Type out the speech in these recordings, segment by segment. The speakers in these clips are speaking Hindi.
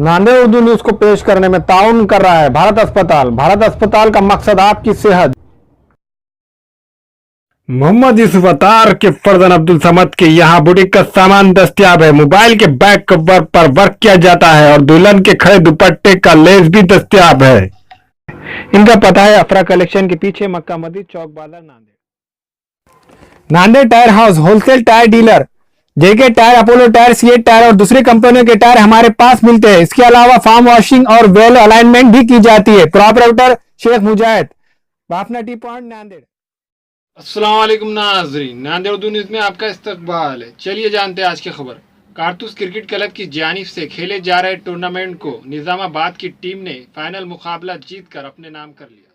नांदेड़ उर्दू न्यूज को पेश करने में ताउन कर रहा है भारत अस्पताल। भारत अस्पताल का मकसद आपकी सेहत। मोहम्मद यूसुफ अतार के फरजन अब्दुल समद के यहाँ बुटीक का सामान दस्तियाब है। मोबाइल के बैक कवर पर वर्क किया जाता है और दुल्हन के खड़े दुपट्टे का लेस भी दस्तियाब है। इनका पता है अफरा कलेक्शन के पीछे, मक्का Masjid Chowk Bazar, Nanded. Nanded tyre house wholesale tyre dealer. JK tyre, Apollo tyre, CEAT tyre और दूसरी कंपनियों के टायर हमारे पास मिलते हैं। इसके अलावा फार्म वॉशिंग और वेल अलाइनमेंट भी की जाती है। प्रोपराइटर शेख मुजाहिद, बाफना टी पॉइंट, नांदेड़। अस्सलाम वालेकुम नाज़रीन, नांदेड़ उर्दू न्यूज़ में आपका इस्तकबाल है। चलिए जानते हैं आज की खबर। कारतूस क्रिकेट क्लब की जानिब से खेले जा रहे टूर्नामेंट को निजामाबाद की टीम ने फाइनल मुकाबला जीतकर अपने नाम कर लिया।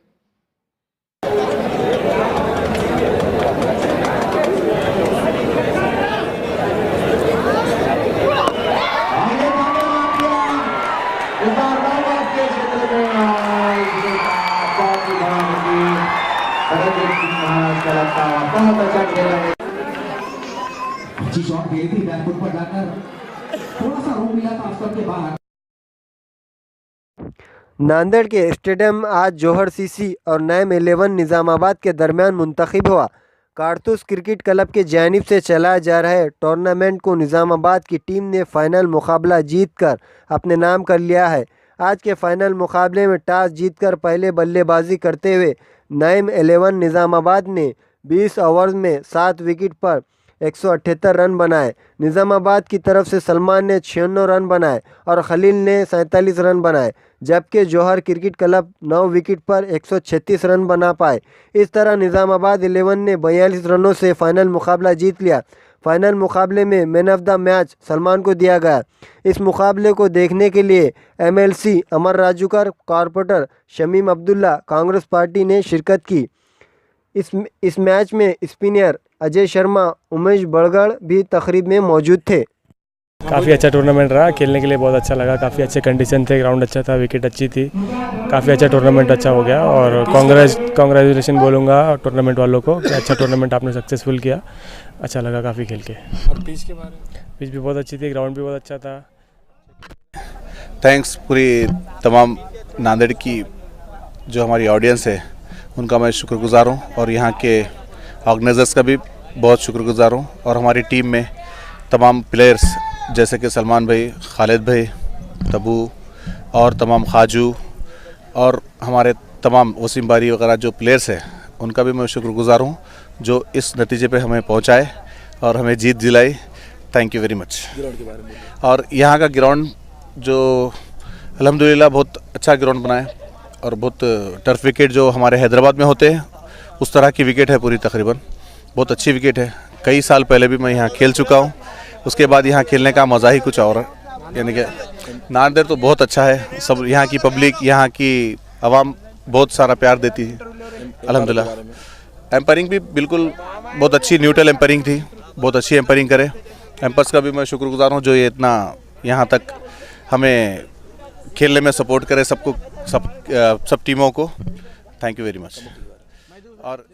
अच्छी शॉट गई थी, बैकफुट पर जाकर थोड़ा सा रोक मिला था स्टंप के बाहर। नांदेड़ के स्टेडियम आज जौहर सीसी और नैम 11 निज़ामाबाद के दरमियान मुंतखब हुआ। कारतूस क्रिकेट क्लब के जानिब से चलाए जा रहे टूर्नामेंट को निज़ामाबाद की टीम ने फाइनल मुकाबला जीतकर अपने नाम कर लिया है। आज के फाइनल मुकाबले में टॉस जीतकर पहले बल्लेबाजी करते हुए नैम 11 निज़ामाबाद ने 20 ओवर में 7 विकेट पर 178 रन बनाए। निज़ामाबाद की तरफ से सलमान ने 96 रन बनाए और खलील ने 47 रन बनाए, जबकि जौहर क्रिकेट क्लब 9 विकेट पर 136 रन बना पाए। इस तरह निज़ामाबाद 11 ने 42 रनों से फाइनल मुकाबला जीत लिया। फाइनल मुकाबले में man of the match Salman को दिया गया। इस मुकाबले को देखने के लिए एमएलसी अमर राजूकर, कॉरपोरेटर शमीम अब्दुल्ला, कांग्रेस पार्टी ने शिरकत की। इस मैच में स्पिनर अजय शर्मा, उमेश बड़गड़ भी तकरीब में मौजूद थे। काफ़ी अच्छा टूर्नामेंट रहा, खेलने के लिए बहुत अच्छा लगा। काफ़ी अच्छे कंडीशन थे, ग्राउंड अच्छा था, विकेट अच्छी थी, काफ़ी अच्छा टूर्नामेंट अच्छा हो गया और कांग्रेचुलेशन बोलूँगा टूर्नामेंट वालों को कि अच्छा टूर्नामेंट आपने सक्सेसफुल किया। अच्छा लगा काफ़ी खेल के। और पिच के बारे में? पिच भी बहुत अच्छी थी, ग्राउंड भी बहुत अच्छा था। थैंक्स पूरी तमाम नांदेड़ की जो हमारी ऑडियंस है उनका मैं शुक्रगुजार हूँ और यहाँ के ऑर्गेनाइजर्स का भी बहुत शुक्रगुजार हूँ और हमारी टीम में तमाम प्लेयर्स जैसे कि सलमान भाई, खालिद भाई, तबू और तमाम खाजू और हमारे तमाम वसीम बारी वगैरह जो प्लेयर्स हैं उनका भी मैं शुक्रगुजार हूँ जो इस नतीजे पे हमें पहुँचाए और हमें जीत दिलाई। Thank you very much. और यहाँ का ग्राउंड जो अल्हम्दुलिल्लाह बहुत अच्छा ग्राउंड बना है और बहुत टर्फ विकेट जो हमारे हैदराबाद में होते हैं उस तरह की विकेट है पूरी, तकरीबन बहुत अच्छी विकेट है। कई साल पहले भी मैं यहाँ खेल चुका हूँ, उसके बाद यहाँ खेलने का मज़ा ही कुछ और है। यानी कि नांदेड़ तो बहुत अच्छा है, सब यहाँ की पब्लिक, यहाँ की आवाम बहुत सारा प्यार देती है अल्हम्दुलिल्लाह। एम्पायरिंग भी बिल्कुल बहुत अच्छी न्यूट्रल एम्पायरिंग थी, बहुत अच्छी एम्पायरिंग करे। एम्पर्स का भी मैं शुक्रगुजार हूँ जो ये इतना यहाँ तक हमें खेलने में सपोर्ट करे, सब टीमों को। Thank you very much. और